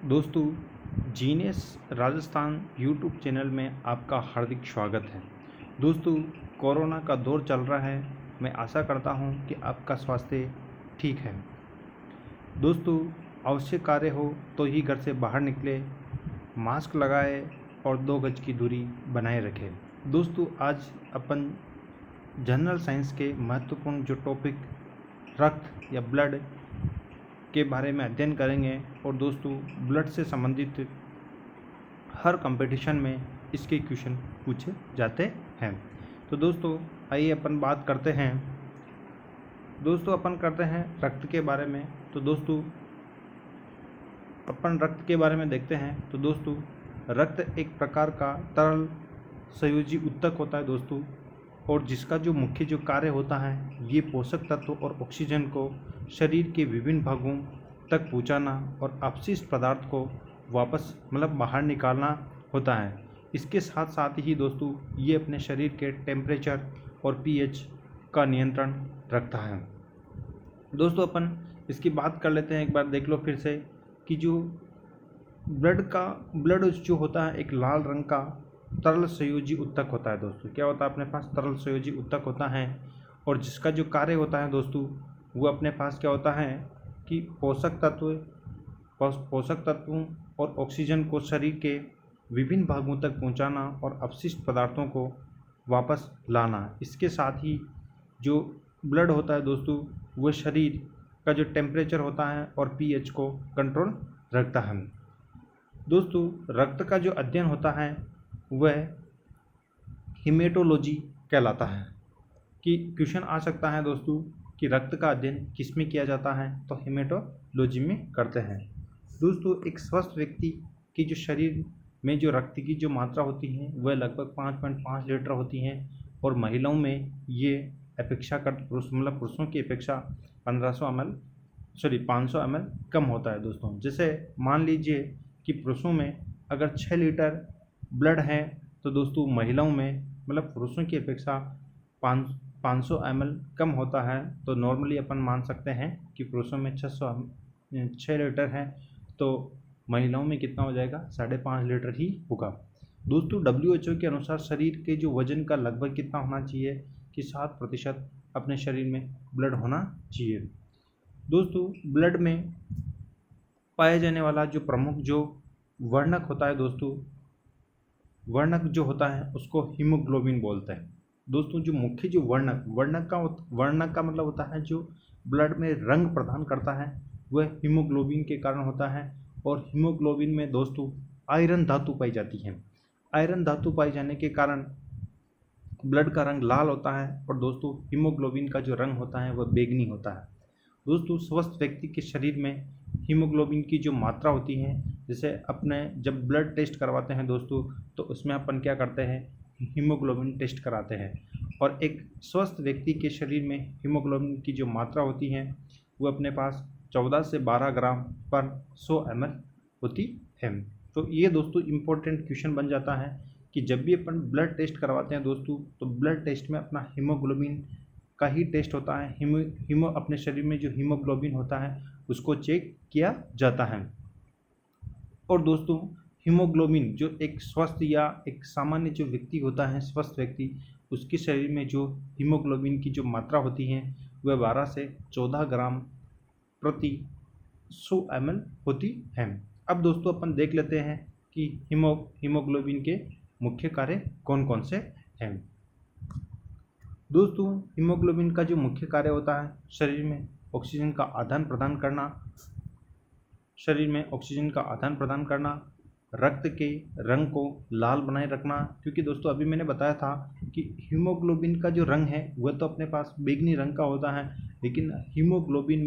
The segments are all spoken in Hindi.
दोस्तों, जीनेस राजस्थान यूट्यूब चैनल में आपका हार्दिक स्वागत है। दोस्तों, कोरोना का दौर चल रहा है। मैं आशा करता हूं कि आपका स्वास्थ्य ठीक है। दोस्तों, आवश्यक कार्य हो तो ही घर से बाहर निकले, मास्क लगाए और 2 गज की दूरी बनाए रखें। दोस्तों, आज अपन जनरल साइंस के महत्वपूर्ण जो टॉपिक रक्त या ब्लड के बारे में अध्ययन करेंगे। और दोस्तों, ब्लड से संबंधित हर कंपटीशन में इसके क्वेश्चन पूछे जाते हैं। तो दोस्तों, आइए अपन बात करते हैं। दोस्तों, अपन करते हैं रक्त के बारे में। तो दोस्तों, अपन रक्त के बारे में देखते हैं। तो दोस्तों, रक्त एक प्रकार का तरल संयोजी ऊतक होता है दोस्तों, और जिसका जो मुख्य जो कार्य होता है ये पोषक तत्व और ऑक्सीजन को शरीर के विभिन्न भागों तक पहुंचाना और अपशिष्ट पदार्थ को वापस बाहर निकालना होता है। इसके साथ साथ ही दोस्तों ये अपने शरीर के टेम्परेचर और पीएच का नियंत्रण रखता है। दोस्तों, अपन इसकी बात कर लेते हैं। एक बार देख लो फिर से कि जो ब्लड जो होता है एक लाल रंग का तरल संयोजी ऊतक होता है। दोस्तों, क्या होता है अपने पास? तरल संयोजी ऊतक होता है, और जिसका जो कार्य होता है दोस्तों वो अपने पास क्या होता है कि पोषक तत्वों और ऑक्सीजन को शरीर के विभिन्न भागों तक पहुंचाना और अपशिष्ट पदार्थों को वापस लाना। इसके साथ ही जो ब्लड होता है दोस्तों वो शरीर का जो टेम्परेचर होता है और पीएच को कंट्रोल रखता है। दोस्तों, रक्त का जो अध्ययन होता है वह हिमेटोलॉजी कहलाता है। कि क्वेश्चन आ सकता है दोस्तों कि रक्त का अध्ययन किस में किया जाता है? तो हिमेटोलॉजी में करते हैं। दोस्तों, एक स्वस्थ व्यक्ति की जो शरीर में जो रक्त की जो मात्रा होती है वह लगभग 5.5 लीटर होती है, और महिलाओं में ये अपेक्षाकृत पुरुषों की अपेक्षा 500 ml कम होता है। दोस्तों, जैसे मान लीजिए कि पुरुषों में अगर 6 लीटर ब्लड है तो दोस्तों महिलाओं में पुरुषों की अपेक्षा 500 ml कम होता है। तो नॉर्मली अपन मान सकते हैं कि पुरुषों में 6 लीटर है तो महिलाओं में कितना हो जाएगा? 5.5 लीटर ही होगा। दोस्तों, WHO के अनुसार शरीर के जो वजन का लगभग कितना होना चाहिए कि 7% अपने शरीर में ब्लड होना चाहिए। दोस्तों, ब्लड में पाया जाने वाला जो प्रमुख जो वर्णक होता है दोस्तों, वर्णक जो होता है उसको हीमोग्लोबिन बोलते हैं। दोस्तों, जो मुख्य जो वर्णक का मतलब होता है जो ब्लड में रंग प्रदान करता है वह हीमोग्लोबिन के कारण होता है। और हीमोग्लोबिन में दोस्तों आयरन धातु पाई जाती है। आयरन धातु पाए जाने के कारण ब्लड का रंग लाल होता है, और दोस्तों हीमोग्लोबिन का जो रंग होता है वह बैंगनी होता है। दोस्तों, स्वस्थ व्यक्ति के शरीर में हीमोग्लोबिन की जो मात्रा होती है, जैसे अपने जब ब्लड टेस्ट करवाते हैं दोस्तों तो उसमें अपन क्या करते हैं? हीमोग्लोबिन टेस्ट कराते हैं। और एक स्वस्थ व्यक्ति के शरीर में हीमोग्लोबिन की जो मात्रा होती है वो अपने पास 14 से 12 ग्राम पर 100 ml होती है। तो ये दोस्तों इम्पोर्टेंट क्वेश्चन बन जाता है कि जब भी अपन ब्लड टेस्ट करवाते हैं दोस्तों तो ब्लड टेस्ट में अपना हीमोग्लोबिन का ही टेस्ट होता है। अपने शरीर में जो हीमोग्लोबिन होता है उसको चेक किया जाता है। और दोस्तों, हीमोग्लोबिन जो एक स्वस्थ या एक सामान्य जो व्यक्ति होता है, स्वस्थ व्यक्ति, उसके शरीर में जो हीमोग्लोबिन की जो मात्रा होती है वह 12 से 14 ग्राम प्रति 100 ml होती है। अब दोस्तों अपन देख लेते हैं कि हीमोग्लोबिन के मुख्य कार्य कौन कौन से हैं। दोस्तों, हीमोग्लोबिन का जो मुख्य कार्य होता है शरीर में ऑक्सीजन का आदान प्रदान करना, रक्त के रंग को लाल बनाए रखना। क्योंकि दोस्तों अभी मैंने बताया था कि हीमोग्लोबिन का जो रंग है वह तो अपने पास बैंगनी रंग का होता है, लेकिन हीमोग्लोबिन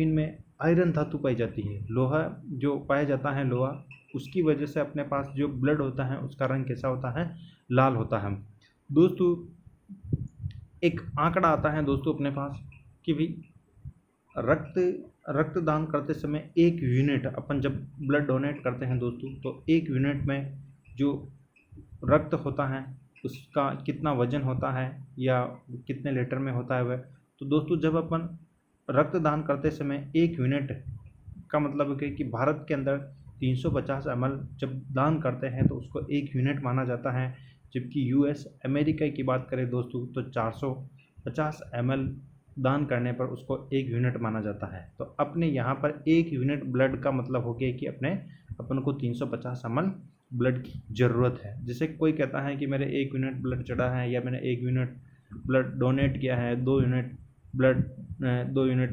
में आयरन धातु पाई जाती है। लोहा जो पाया जाता है, लोहा, उसकी वजह से अपने पास जो ब्लड होता है उसका रंग कैसा होता है? लाल होता है। दोस्तों, एक आंकड़ा आता है दोस्तों अपने पास कि भाई रक्तदान करते समय 1 यूनिट, अपन जब ब्लड डोनेट करते हैं दोस्तों तो 1 यूनिट में जो रक्त होता है उसका कितना वजन होता है या कितने लीटर में होता है वह। तो दोस्तों, जब अपन रक्तदान करते समय 1 यूनिट का मतलब है कि भारत के अंदर 350 ml जब दान करते हैं तो उसको 1 यूनिट माना जाता है, जबकि यूएस अमेरिका की बात करें दोस्तों तो 450 ml दान करने पर उसको 1 यूनिट माना जाता है। तो अपने यहाँ पर 1 यूनिट ब्लड का मतलब हो गया कि अपन को 350 ml ब्लड की ज़रूरत है। जैसे कोई कहता है कि मेरे 1 यूनिट ब्लड चढ़ा है या मैंने 1 यूनिट ब्लड डोनेट किया है, 2 यूनिट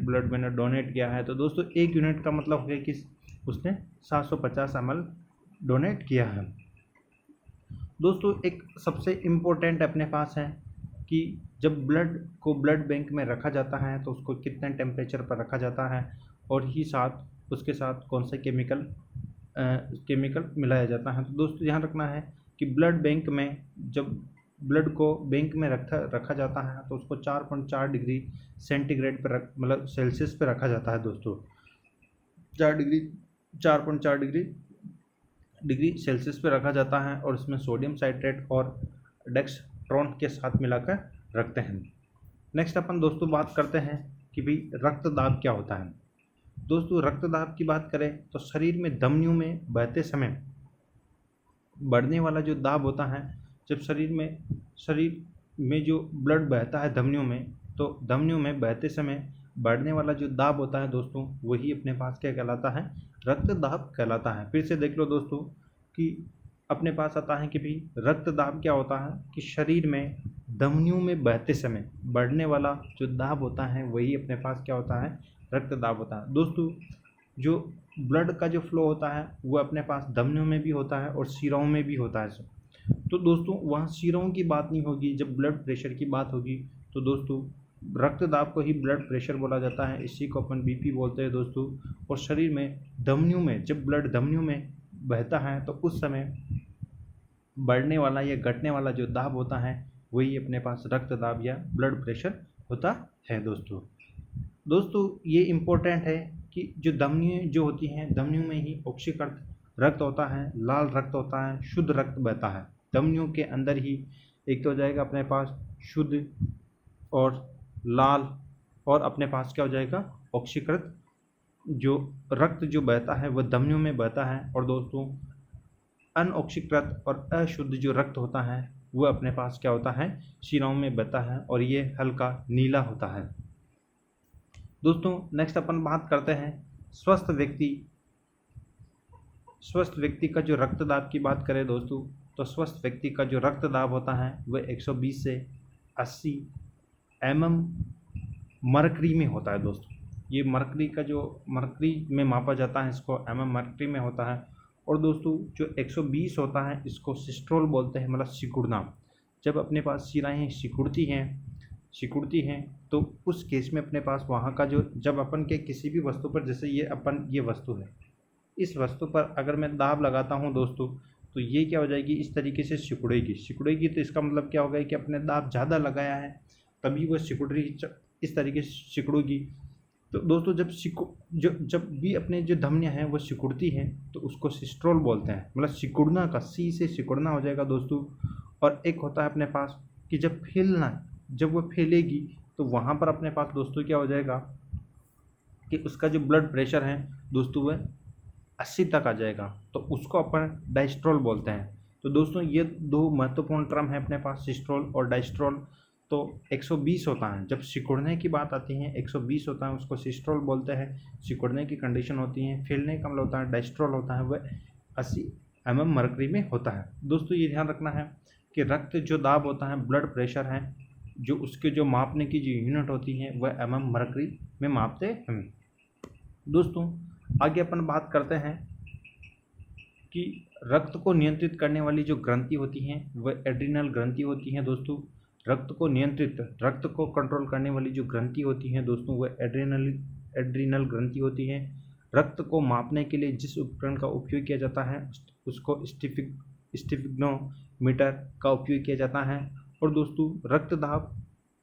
ब्लड मैंने डोनेट किया है, तो दोस्तों 1 यूनिट का मतलब हो गया कि उसने 750 ml डोनेट किया है। दोस्तों एक सबसे इम्पोर्टेंट अपने पास है कि जब ब्लड को ब्लड बैंक में रखा जाता है तो उसको कितने टेम्परेचर पर रखा जाता है और ही साथ उसके साथ कौन से केमिकल मिलाया जाता है। तो दोस्तों ध्यान रखना है कि ब्लड बैंक में जब ब्लड को बैंक में रखा जाता है तो उसको 4.4 डिग्री सेंटीग्रेड पर मतलब सेल्सियस पर रखा जाता है दोस्तों। 4.4 डिग्री सेल्सियस पे रखा जाता है और इसमें सोडियम साइट्रेट और डेक्सट्रॉन के साथ मिलाकर रखते हैं। नेक्स्ट अपन दोस्तों बात करते हैं कि भाई रक्तदाब क्या होता है। दोस्तों रक्तदाब की बात करें तो शरीर में धमनियों में बहते समय बढ़ने वाला जो दाब होता है, जब शरीर में जो ब्लड बहता है धमनियों में, तो धमनियों में बहते समय बढ़ने वाला जो दाब होता है दोस्तों वही अपने पास क्या कहलाता है, रक्तदाब कहलाता है। फिर से देख लो दोस्तों कि अपने पास आता है कि भाई रक्तदाब क्या होता है कि शरीर में धमनियों में बहते समय बढ़ने वाला जो दाब होता है वही अपने पास क्या होता है, रक्तदाब होता है। दोस्तों जो ब्लड का जो फ्लो होता है वो अपने पास धमनियों में भी होता है और शिराओं में भी होता है। तो दोस्तों वहाँ शिराओं की बात नहीं होगी, जब ब्लड प्रेशर की बात होगी तो दोस्तों रक्तदाब को ही ब्लड प्रेशर बोला जाता है, इसी को अपन बीपी बोलते हैं दोस्तों। और शरीर में धमनियों में जब ब्लड धमनियों में बहता है तो उस समय बढ़ने वाला या घटने वाला जो दाब होता है वही अपने पास रक्तदाब या ब्लड प्रेशर होता है दोस्तों ये इम्पोर्टेंट है कि जो धमनियाँ जो होती हैं धमनियों में ही ऑक्सीकृत रक्त होता है, लाल रक्त होता है, शुद्ध रक्त बहता है धमनियों के अंदर ही। एक तो हो जाएगा अपने पास शुद्ध और लाल, और अपने पास क्या हो जाएगा ऑक्सीकृत जो रक्त जो बहता है वह धमनियों में बहता है। और दोस्तों अनऑक्सीकृत और अशुद्ध जो रक्त होता है वह अपने पास क्या होता है, शिराओं में बहता है और ये हल्का नीला होता है। दोस्तों नेक्स्ट अपन बात करते हैं स्वस्थ व्यक्ति का जो रक्तदाब की बात करें दोस्तों, तो स्वस्थ व्यक्ति का जो रक्तदाब होता है वह 120 से 80 mm मरकरी में होता है दोस्तों। ये मरकरी में मापा जाता है, इसको मरकरी में होता है। और दोस्तों जो 120 होता है इसको सिस्टोल बोलते हैं, मतलब सिकुड़ना। जब अपने पास शिराएँ सिकुड़ती हैं तो उस केस में अपने पास वहाँ का जो जब अपन के किसी भी वस्तु पर, जैसे ये वस्तु है, इस वस्तु पर अगर मैं दाब लगाता हूँ दोस्तों तो ये क्या हो जाएगी, इस तरीके से सिकुड़ेगी। तो इसका मतलब क्या होगा कि अपने दाब ज़्यादा लगाया है तभी वह सिकुड़ रही, इस तरीके से सिकुड़ेगी। तो दोस्तों जब भी अपने जो धमनियाँ हैं वो सिकुड़ती हैं तो उसको सिस्टोल बोलते हैं, मतलब सिकुड़ना का सी से सिकुड़ना हो जाएगा दोस्तों। और एक होता है अपने पास कि जब वो फैलेगी तो वहाँ पर अपने पास दोस्तों क्या हो जाएगा कि उसका जो ब्लड प्रेशर है दोस्तों वह 80 तक आ जाएगा, तो उसको अपन डायस्ट्रोल बोलते हैं। तो दोस्तों ये दो महत्वपूर्ण टर्म है अपने पास, सिस्टोल और डायस्ट्रोल। तो 120 होता है, जब सिकुड़ने की बात आती है 120 होता है, उसको सिस्टोल बोलते हैं। सिकुड़ने की कंडीशन होती है, फैलने का मतलब होता है डायस्ट्रोल होता है, वह 80 mm मरकरी में होता है। दोस्तों ये ध्यान रखना है कि रक्त जो दाब होता है, ब्लड प्रेशर है, जो उसके जो मापने की जो यूनिट होती है वह mm मरकरी में मापते हैं। दोस्तों आगे अपन बात करते हैं कि रक्त को नियंत्रित करने वाली जो ग्रंथि होती हैं वह एड्रिनल ग्रंथि होती हैं दोस्तों। रक्त को कंट्रोल करने वाली जो ग्रंथि होती हैं दोस्तों वह एड्रिनल ग्रंथि होती हैं। रक्त को मापने के लिए जिस उपकरण का उपयोग किया जाता है उसको स्टेफिग्नोमीटर का उपयोग किया जाता है। और दोस्तों रक्तदाब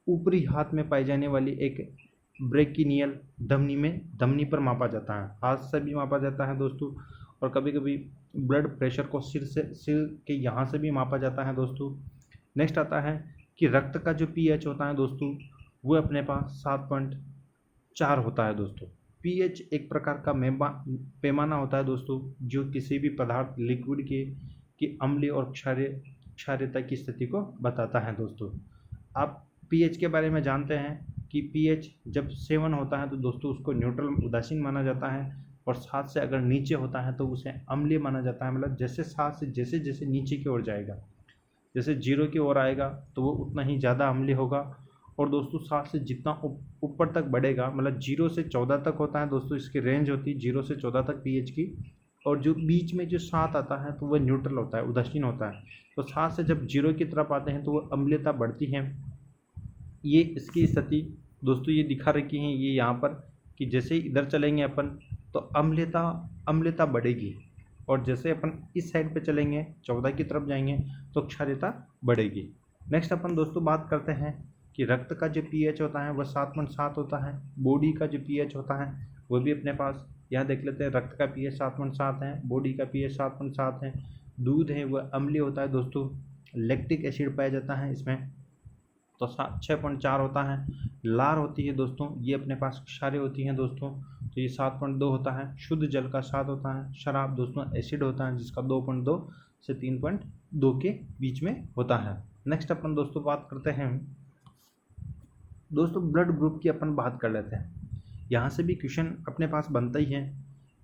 ऊपरी हाथ में पाई जाने वाली एक ब्रेकिनियल धमनी पर मापा जाता है, हाथ से भी मापा जाता है दोस्तों। और कभी कभी ब्लड प्रेशर को सिर के यहाँ से भी मापा जाता है दोस्तों। नेक्स्ट आता है कि रक्त का जो pH होता है दोस्तों वो अपने पास 7.4 होता है दोस्तों। पीएच एक प्रकार का पैमाना होता है दोस्तों, जो किसी भी पदार्थ लिक्विड के की अम्लीय और क्षारीयता की स्थिति को बताता है दोस्तों। आप पीएच के बारे में जानते हैं कि पीएच जब 7 होता है तो दोस्तों उसको न्यूट्रल उदासीन माना जाता है, और 7 से अगर नीचे होता है तो उसे अम्लीय माना जाता है। मतलब जैसे 7 से जैसे जैसे नीचे की ओर जाएगा, जैसे 0 की ओर आएगा तो वो उतना ही ज़्यादा अम्लीय होगा। और दोस्तों 7 से जितना ऊपर तक बढ़ेगा, मतलब 0 से 14 तक होता है दोस्तों, इसकी रेंज होती है 0 से 14 तक पीएच की। और जो बीच में जो 7 आता है तो वह न्यूट्रल होता है, उदासीन होता है। तो 7 से जब 0 की तरफ आते हैं तो वह अम्लीयता बढ़ती है। ये इसकी स्थिति दोस्तों ये दिखा रखी है ये यहाँ पर, कि जैसे इधर चलेंगे अपन तो अम्लीयता बढ़ेगी, और जैसे अपन इस साइड पे चलेंगे 14 की तरफ जाएंगे तो क्षारीयता बढ़ेगी। नेक्स्ट अपन दोस्तों बात करते हैं कि रक्त का जो पीएच होता है वह 7.7 होता है। बॉडी का जो पीएच होता है वह भी अपने पास यहाँ देख लेते हैं, रक्त का पीएच 7.7 है, बॉडी का पीएच 7.7 है। दूध है वह अम्लीय होता है दोस्तों, लैक्टिक एसिड पाया जाता है इसमें, तो 6.4 होता है। लार होती है दोस्तों, ये अपने पास क्षारीय होती हैं दोस्तों, तो ये 7.2 होता है। शुद्ध जल का 7 होता है। शराब दोस्तों एसिड होता है जिसका 2.2 से 3.2 के बीच में होता है। नेक्स्ट अपन दोस्तों बात करते हैं दोस्तों ब्लड ग्रुप की, अपन बात कर लेते हैं। यहाँ से भी क्वेश्चन अपने पास बनता ही है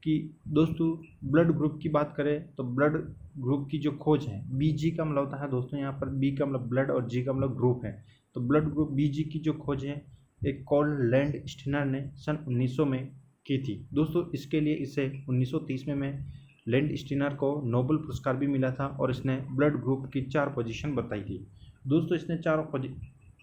कि दोस्तों ब्लड ग्रुप की बात करें तो ब्लड ग्रुप की जो खोज है, बीजी का मतलब होता है दोस्तों, यहाँ पर बी का मतलब ब्लड और जी का मतलब ग्रुप है। तो ब्लड ग्रुप बीजी की जो खोज है एक कॉल लैंड स्टीनर ने सन 1900 में की थी दोस्तों। इसके लिए इसे 1930 में लैंड स्टीनर को नोबेल पुरस्कार भी मिला था, और इसने ब्लड ग्रुप की 4 पोजीशन बताई थी दोस्तों। इसने 4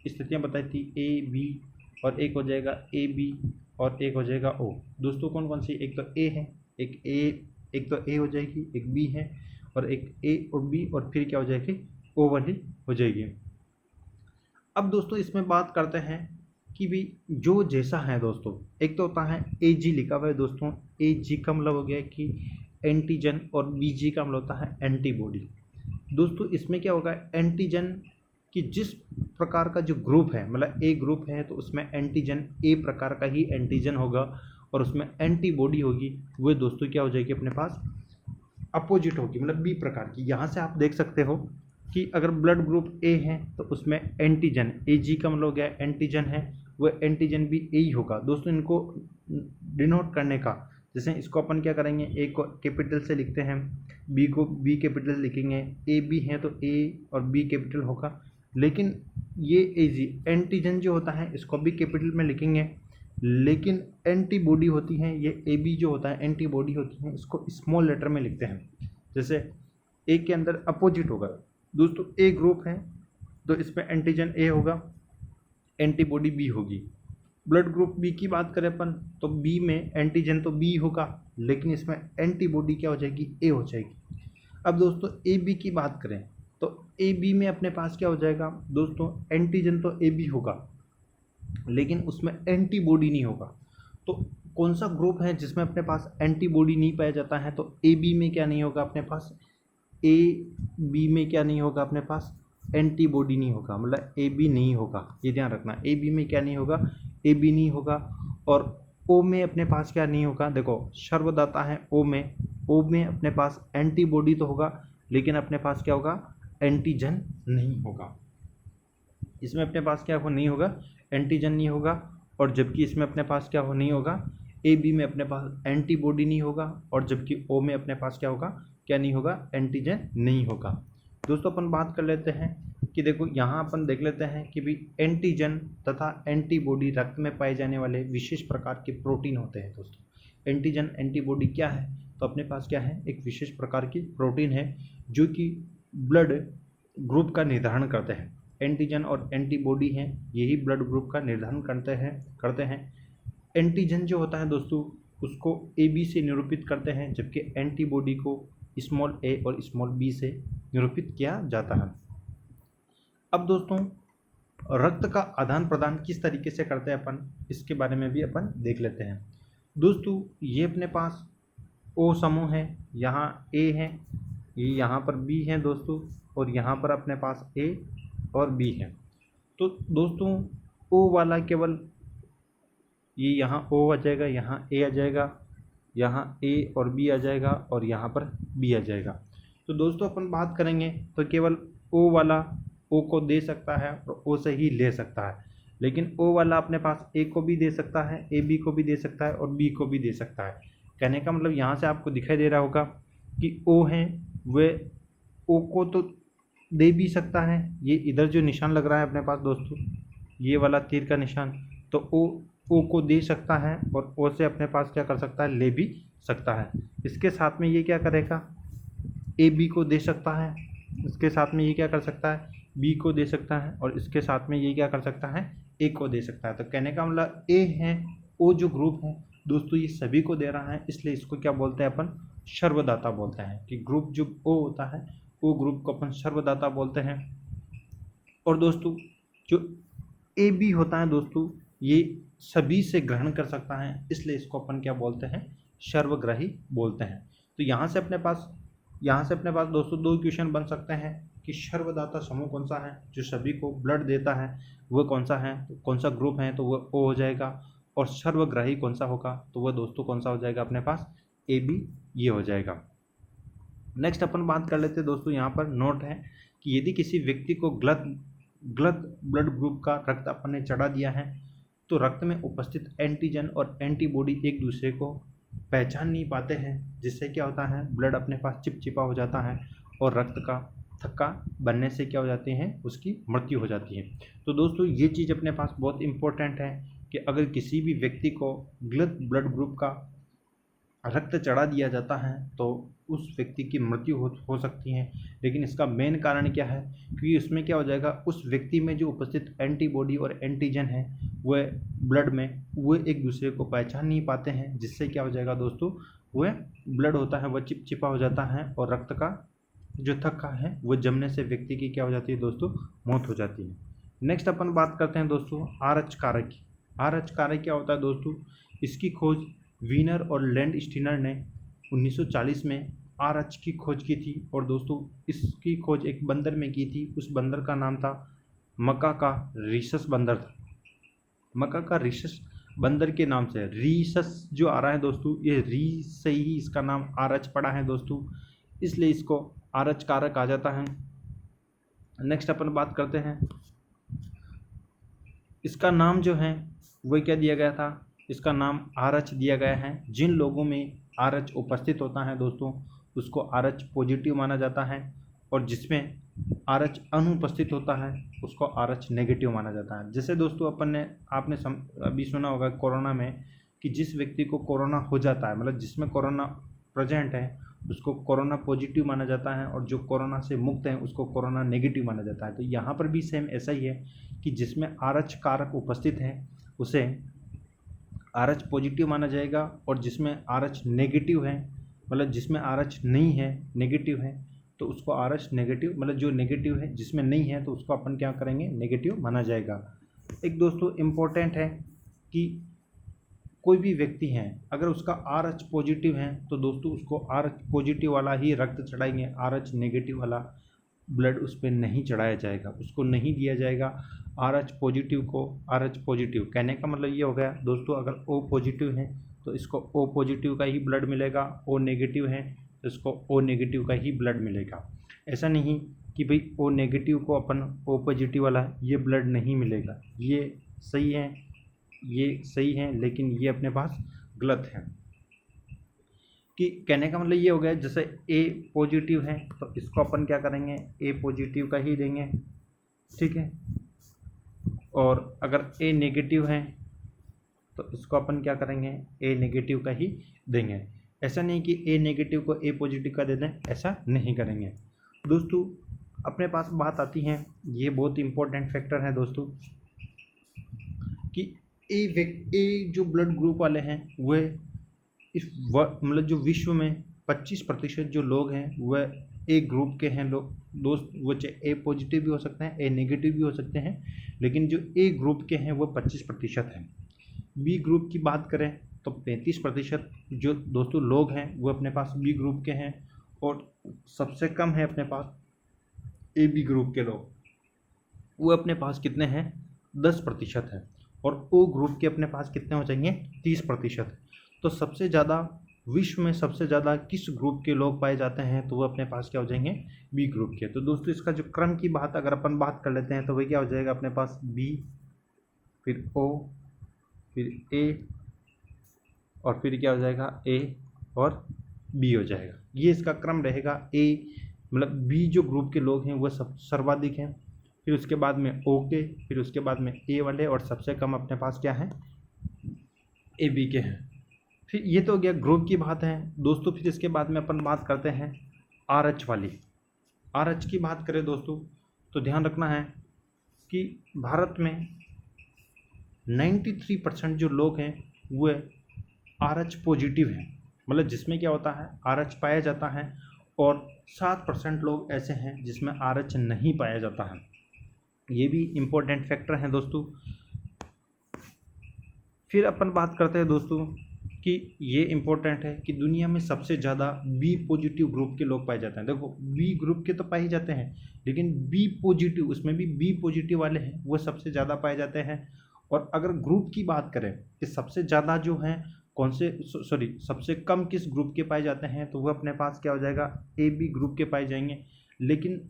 स्थितियाँ बताई थी, ए बी, और एक हो जाएगा ए बी, और एक हो जाएगा ओ। दोस्तों कौन कौन सी, एक तो ए है, एक तो ए हो जाएगी, एक बी है, और एक ए और बी, और फिर क्या हो जाएगी, ओ वाली हो जाएगी। अब दोस्तों इसमें बात करते हैं कि भी जो जैसा है दोस्तों, एक तो होता है ए जी लिखा हुआ है दोस्तों, ए जी का मतलब हो गया कि एंटीजन, और बी जी का मतलब होता है एंटीबॉडी। दोस्तों इसमें क्या होगा, एंटीजन कि जिस प्रकार का जो ग्रुप है, मतलब ए ग्रुप है तो उसमें एंटीजन ए प्रकार का ही एंटीजन होगा, और उसमें एंटीबॉडी होगी वो दोस्तों क्या हो जाएगी अपने पास, अपोजिट होगी, मतलब बी प्रकार की। यहाँ से आप देख सकते हो कि अगर ब्लड ग्रुप ए है तो उसमें एंटीजन, ए जी का मतलब हो गया एंटीजन है, वह एंटीजन भी ए ही होगा दोस्तों। इनको डिनोट करने का, जैसे इसको अपन क्या करेंगे, ए को कैपिटल से लिखते हैं, बी को बी कैपिटल लिखेंगे, ए बी है तो ए और बी कैपिटल होगा। लेकिन ये ए जी एंटीजन जो होता है इसको भी कैपिटल में लिखेंगे, लेकिन एंटीबॉडी होती है ये ए बी जो होता है एंटीबॉडी होती है, इसको स्मॉल लेटर में लिखते हैं। जैसे ए के अंदर अपोजिट होगा दोस्तों, ए ग्रुप है तो इसमें एंटीजन ए होगा, एंटीबॉडी बी होगी। ब्लड ग्रुप बी की बात करें अपन तो बी में एंटीजन तो बी होगा, लेकिन इसमें एंटीबॉडी क्या हो जाएगी, ए हो जाएगी। अब दोस्तों ए बी की बात करें तो ए बी में अपने पास क्या हो जाएगा दोस्तों, एंटीजन तो ए बी होगा लेकिन उसमें एंटीबॉडी नहीं होगा। तो कौन सा ग्रुप है जिसमें अपने पास एंटीबॉडी नहीं पाया जाता है, तो ए बी में क्या नहीं होगा अपने पास, ए बी में क्या नहीं होगा अपने पास, एंटीबॉडी नहीं होगा, मतलब ए बी नहीं होगा, ये ध्यान रखना। ए बी में क्या नहीं होगा, ए बी नहीं होगा। और ओ में अपने पास क्या नहीं होगा, देखो सर्वदाता है ओ में अपने पास एंटीबॉडी तो होगा, लेकिन अपने पास क्या होगा, एंटीजन नहीं होगा। इसमें अपने पास क्या हो नहीं होगा, एंटीजन नहीं होगा। और जबकि इसमें अपने पास क्या हो नहीं होगा, ए बी में अपने पास एंटीबॉडी नहीं होगा, और जबकि ओ में अपने पास क्या होगा, क्या नहीं होगा, एंटीजन नहीं होगा। दोस्तों अपन बात कर लेते हैं कि देखो यहाँ अपन देख लेते हैं कि भी एंटीजन तथा एंटीबॉडी रक्त में पाए जाने वाले विशेष प्रकार के प्रोटीन होते हैं दोस्तों। एंटीजन एंटीबॉडी क्या है, तो अपने पास क्या है, एक विशेष प्रकार की प्रोटीन है जो कि ब्लड ग्रुप का निर्धारण करते हैं। एंटीजन और एंटीबॉडी हैं, यही ब्लड ग्रुप का निर्धारण करते हैं। एंटीजन जो होता है दोस्तों उसको ए बी से निरूपित करते हैं, जबकि एंटीबॉडी को स्मॉल ए और स्मॉल बी से निरूपित किया जाता है। अब दोस्तों रक्त का आदान प्रदान किस तरीके से करते हैं अपन, इसके बारे में भी अपन देख लेते हैं। दोस्तों ये अपने पास ओ समूह है, यहाँ ए है, ये यहाँ पर बी है दोस्तों, और यहाँ पर अपने पास ए और बी है। तो दोस्तों ओ वाला केवल ये यहाँ ओ आ जाएगा, यहाँ ए आ जाएगा, यहाँ ए और बी आ जाएगा और यहाँ पर बी आ जाएगा। तो दोस्तों अपन बात करेंगे तो केवल ओ वाला ओ को दे सकता है और ओ से ही ले सकता है, लेकिन ओ वाला अपने पास ए को भी दे सकता है, ए बी को भी दे सकता है और बी को भी दे सकता है। कहने का मतलब यहाँ से आपको दिखाई दे रहा होगा कि ओ हैं वे ओ को तो दे भी सकता है, ये इधर जो निशान लग रहा है अपने पास दोस्तों, ये वाला तीर का निशान, तो ओ को दे सकता है और ओ से अपने पास क्या कर सकता है, ले भी सकता है। इसके साथ में ये क्या करेगा, ए बी को दे सकता है, इसके साथ में ये क्या कर सकता है, बी को दे सकता है और इसके साथ में ये क्या कर सकता है, ए को दे सकता है। तो कहने का मतलब ए है, ओ जो ग्रुप है दोस्तों ये सभी को दे रहा है, इसलिए इसको क्या बोलते हैं अपन, सर्वदाता बोलते हैं। कि ग्रुप जो ओ होता है वो ग्रुप को अपन सर्वदाता बोलते हैं। और दोस्तों जो ए बी होता है दोस्तों ये सभी से ग्रहण कर सकता है, इसलिए इसको अपन क्या बोलते हैं, सर्वग्राही बोलते हैं। तो यहाँ से अपने पास दोस्तों दो क्वेश्चन बन सकते हैं कि सर्वदाता समूह कौन सा है जो सभी को ब्लड देता है, वह कौन सा है, तो कौन सा ग्रुप है, तो वह ओ हो जाएगा। और सर्वग्राही कौन सा होगा, तो वह दोस्तों कौन सा हो जाएगा अपने पास, ए बी ये हो जाएगा। नेक्स्ट अपन बात कर लेते हैं दोस्तों, यहाँ पर नोट है कि यदि किसी व्यक्ति को गलत ब्लड ग्रुप का रक्त अपन ने चढ़ा दिया है तो रक्त में उपस्थित एंटीजन और एंटीबॉडी एक दूसरे को पहचान नहीं पाते हैं, जिससे क्या होता है, ब्लड अपने पास चिपचिपा हो जाता है और रक्त का थक्का बनने से क्या हो जाती है, उसकी मृत्यु हो जाती है। तो दोस्तों ये चीज़ अपने पास बहुत इंपॉर्टेंट है कि अगर किसी भी व्यक्ति को गलत ब्लड ग्रुप का रक्त चढ़ा दिया जाता है तो उस व्यक्ति की मृत्यु हो सकती है। लेकिन इसका मेन कारण क्या है, क्योंकि उसमें क्या हो जाएगा, उस व्यक्ति में जो उपस्थित एंटीबॉडी और एंटीजन है वह ब्लड में वो एक दूसरे को पहचान नहीं पाते हैं, जिससे क्या हो जाएगा दोस्तों, वह ब्लड होता है वह चिपचिपा हो जाता है और रक्त का जो थक्का है वो जमने से व्यक्ति की क्या हो जाती है दोस्तों, मौत हो जाती है। नेक्स्ट अपन बात करते हैं दोस्तों आरएच कारक की। आरएच कारक क्या होता है दोस्तों, इसकी खोज वीनर और लैंड स्टीनर ने 1940 में आरएच की खोज की थी। और दोस्तों इसकी खोज एक बंदर में की थी, उस बंदर का नाम था मकाका रीसस बंदर था। मकाका रीसस बंदर के नाम से रीसस जो आ रहा है दोस्तों, ये री से ही इसका नाम आरएच पड़ा है दोस्तों, इसलिए इसको आरएच कारक आ जाता है। नेक्स्ट अपन बात करते हैं, इसका नाम जो है वह क्या दिया गया था, इसका नाम आरएच दिया गया है। जिन लोगों में आरएच उपस्थित होता है दोस्तों उसको आरएच पॉजिटिव माना जाता है, और जिसमें आरएच अनुपस्थित होता है उसको आरएच नेगेटिव माना जाता है। जैसे दोस्तों आपने अभी सुना होगा कोरोना में कि जिस व्यक्ति को कोरोना हो जाता है, मतलब जिसमें कोरोना प्रेजेंट है उसको कोरोना पॉजिटिव माना जाता है, और जो कोरोना से मुक्त है उसको कोरोना नेगेटिव माना जाता है। तो यहाँ पर भी सेम ऐसा ही है कि जिसमें आरएच कारक उपस्थित है उसे आरएच पॉजिटिव माना जाएगा, और जिसमें आरएच नेगेटिव है, मतलब जिसमें आरएच नहीं है, नेगेटिव है, तो उसको आरएच नेगेटिव, मतलब जो नेगेटिव है जिसमें नहीं है तो उसको अपन क्या करेंगे, नेगेटिव माना जाएगा। एक दोस्तों इम्पोर्टेंट है कि कोई भी व्यक्ति है अगर उसका आरएच पॉजिटिव है तो दोस्तों उसको आरएच पॉजिटिव वाला ही रक्त चढ़ाएंगे, आरएच नेगेटिव वाला ब्लड उस पर नहीं चढ़ाया जाएगा, उसको नहीं दिया जाएगा। आरएच पॉजिटिव को आरएच पॉजिटिव कहने का मतलब ये हो गया दोस्तों, अगर ओ पॉजिटिव है तो इसको ओ पॉजिटिव का ही ब्लड मिलेगा, ओ नेगेटिव है तो इसको ओ नेगेटिव का ही ब्लड मिलेगा। ऐसा नहीं कि भाई ओ नेगेटिव को अपन ओ पॉजिटिव वाला ये ब्लड नहीं मिलेगा, ये सही है लेकिन ये अपने पास गलत है। कि कहने का मतलब ये हो गया, जैसे ए पॉजिटिव है तो इसको अपन क्या करेंगे, ए पॉजिटिव का ही देंगे, ठीक है। और अगर ए नेगेटिव है तो इसको अपन क्या करेंगे, ए नेगेटिव का ही देंगे। ऐसा नहीं कि ए नेगेटिव को ए पॉजिटिव का दे दें, ऐसा नहीं करेंगे। दोस्तों अपने पास बात आती है, ये बहुत इंपॉर्टेंट फैक्टर है दोस्तों, कि ए जो ब्लड ग्रुप वाले हैं वह मतलब जो विश्व में 25% जो लोग हैं वह ए ग्रुप के हैं लोग दोस्त, वो चाहे ए पॉजिटिव भी हो सकते हैं, ए नेगेटिव भी हो सकते हैं, लेकिन जो ए ग्रुप के हैं वो 25% हैं। बी ग्रुप की बात करें तो 35% जो दोस्तों लोग हैं वो अपने पास बी ग्रुप के हैं, और सबसे कम है अपने पास ए बी ग्रुप के लोग, वो अपने पास कितने हैं, 10% है। और ओ ग्रुप के अपने पास कितने हो जाएंगे 30%। तो सबसे ज़्यादा विश्व में सबसे ज़्यादा किस ग्रुप के लोग पाए जाते हैं, तो वो अपने पास क्या हो जाएंगे बी ग्रुप के। तो दोस्तों इसका जो क्रम की बात अगर अपन बात कर लेते हैं तो वही क्या हो जाएगा अपने पास बी, फिर ओ, फिर ए, और फिर क्या हो जाएगा ए और बी हो जाएगा। ये इसका क्रम रहेगा। ए मतलब बी जो ग्रुप के लोग हैं वह सब सर्वाधिक हैं, फिर उसके बाद में ओ के, फिर उसके बाद में ए वाले, और सबसे कम अपने पास क्या है ए बी के हैं। फिर ये तो हो गया ग्रुप की बात है दोस्तों। फिर इसके बाद में अपन बात करते हैं आर एच वाली। आर एच की बात करें दोस्तों तो ध्यान रखना है कि भारत में 93% जो लोग हैं वो आर एच पॉजिटिव हैं, मतलब जिसमें क्या होता है आर एच पाया जाता है, और 7% लोग ऐसे हैं जिसमें आर एच नहीं पाया जाता है। ये भी इम्पोर्टेंट फैक्टर हैं दोस्तों। फिर अपन बात करते हैं दोस्तों कि ये इम्पोर्टेंट है कि दुनिया में सबसे ज़्यादा बी पॉजिटिव ग्रुप के लोग पाए जाते हैं। देखो बी ग्रुप के तो पाए जाते हैं, लेकिन बी पॉजिटिव, उसमें भी बी पॉजिटिव वाले हैं वो सबसे ज़्यादा पाए जाते हैं। और अगर ग्रुप की बात करें कि सबसे ज़्यादा जो हैं कौन से, सॉरी सबसे कम किस ग्रुप के पाए जाते हैं, तो वह अपने पास क्या हो जाएगा ए बी ग्रुप के पाए जाएंगे। लेकिन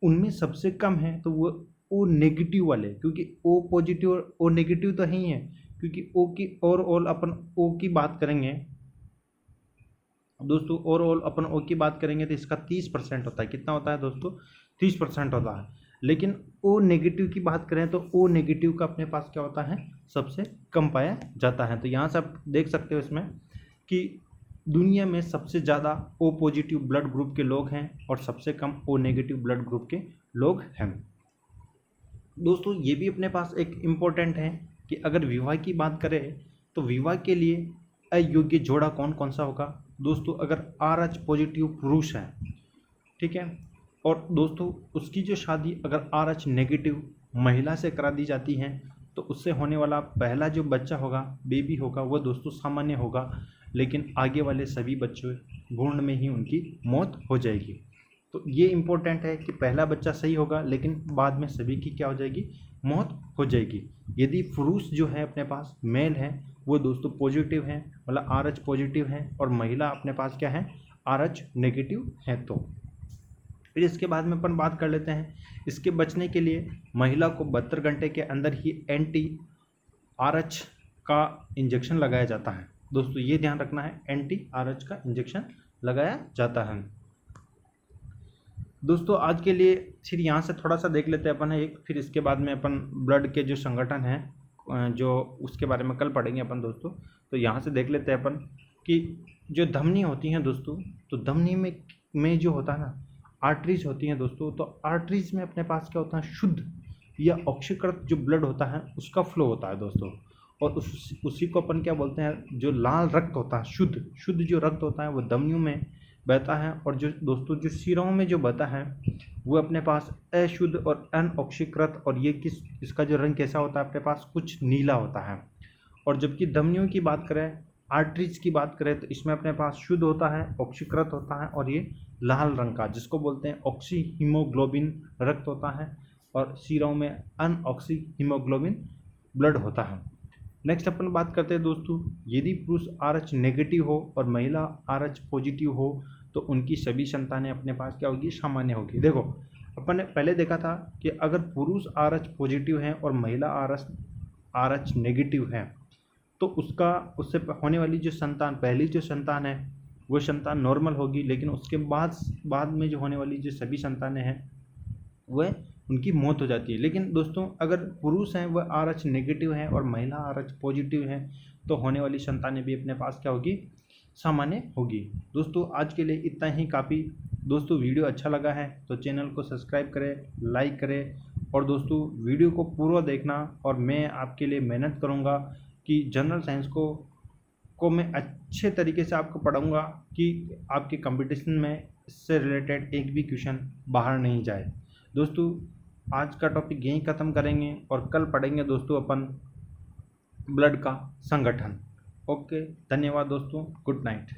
उनमें सबसे कम है तो वो ओ नेगेटिव वाले, क्योंकि ओ पॉजिटिव और ओ नेगेटिव तो ही है, क्योंकि ओ की ओवरऑल अपन ओ की बात करेंगे दोस्तों, ओवरऑल अपन ओ की बात करेंगे तो इसका 30% होता है। कितना होता है दोस्तों 30% होता है। लेकिन ओ नेगेटिव की बात करें तो ओ नेगेटिव का अपने पास क्या होता है सबसे कम पाया जाता है। तो यहाँ से आप देख सकते हो इसमें कि दुनिया में सबसे ज़्यादा ओ पॉजिटिव ब्लड ग्रुप के लोग हैं और सबसे कम ओ नेगेटिव ब्लड ग्रुप के लोग हैं। दोस्तों ये भी अपने पास एक इम्पोर्टेंट है कि अगर विवाह की बात करें तो विवाह के लिए अयोग्य जोड़ा कौन कौन सा होगा दोस्तों। अगर आर एच पॉजिटिव पुरुष है, ठीक है, और दोस्तों उसकी जो शादी अगर आर एच नेगेटिव महिला से करा दी जाती है तो उससे होने वाला पहला जो बच्चा होगा, बेबी होगा, वह दोस्तों सामान्य होगा, लेकिन आगे वाले सभी बच्चों भ्रूण में ही उनकी मौत हो जाएगी। तो ये इम्पोर्टेंट है कि पहला बच्चा सही होगा लेकिन बाद में सभी की क्या हो जाएगी मौत हो जाएगी। यदि पुरुष जो है अपने पास मेल है वो दोस्तों पॉजिटिव है, मतलब आर एच पॉजिटिव है, और महिला अपने पास क्या है आर एच नेगेटिव है। तो फिर इसके बाद में अपन बात कर लेते हैं इसके बचने के लिए महिला को 72 घंटे के अंदर ही एंटी आर एच का इंजेक्शन लगाया जाता है। दोस्तों ये ध्यान रखना है, एंटी आर एच का इंजेक्शन लगाया जाता है। दोस्तों आज के लिए फिर यहाँ से थोड़ा सा देख लेते हैं अपन एक, फिर इसके बाद में अपन ब्लड के जो संगठन हैं जो उसके बारे में कल पढ़ेंगे अपन दोस्तों। तो यहाँ से देख लेते हैं अपन कि जो धमनी होती हैं दोस्तों, तो धमनी में जो होता है ना आर्टरीज होती हैं दोस्तों। तो आर्टरीज में अपने पास क्या होता है शुद्ध या ऑक्सीकृत जो ब्लड होता है उसका फ्लो होता है दोस्तों, और उसी को अपन क्या बोलते हैं जो लाल रक्त होता है, शुद्ध जो रक्त होता है वो धमनियों में बहता है। और जो दोस्तों जो सिरों में जो बहता है वो अपने पास अशुद्ध और अनऑक्सीकृत, और ये इसका जो रंग कैसा होता है अपने पास कुछ नीला होता है। और जबकि धमनियों की बात करें, आर्टरीज की बात करें, तो इसमें अपने पास शुद्ध होता है, ऑक्सीकृत होता है, और ये लाल रंग का जिसको बोलते हैं ऑक्सी हीमोग्लोबिन रक्त होता है, और सिरों में अनऑक्सी हीमोग्लोबिन ब्लड होता है। नेक्स्ट अपन बात करते हैं दोस्तों, यदि पुरुष आर एच नेगेटिव हो और महिला आर एच पॉजिटिव हो तो उनकी सभी संतानें अपने पास क्या होगी सामान्य होगी। देखो अपन ने पहले देखा था कि अगर पुरुष आर एच पॉजिटिव है और महिला आर एच नेगेटिव है तो उससे होने वाली जो संतान, पहली जो संतान है वो संतान नॉर्मल होगी, लेकिन उसके बाद में जो होने वाली जो सभी संतानें हैं वह उनकी मौत हो जाती है। लेकिन दोस्तों अगर पुरुष हैं वह आर एच नेगेटिव हैं और महिला आर एच पॉजिटिव हैं तो होने वाली संतानें भी अपने पास क्या होगी सामान्य होगी। दोस्तों आज के लिए इतना ही काफ़ी। दोस्तों वीडियो अच्छा लगा है तो चैनल को सब्सक्राइब करें, लाइक करें, और दोस्तों वीडियो को पूरा देखना, और मैं आपके लिए मेहनत करूँगा कि जनरल साइंस को मैं अच्छे तरीके से आपको पढ़ाऊँगा कि आपके कंपटीशन में इससे रिलेटेड एक भी क्वेश्चन बाहर नहीं जाए। दोस्तों आज का टॉपिक यहीं ख़त्म करेंगे और कल पढ़ेंगे दोस्तों अपन ब्लड का संगठन। ओके, धन्यवाद दोस्तों, गुड नाइट।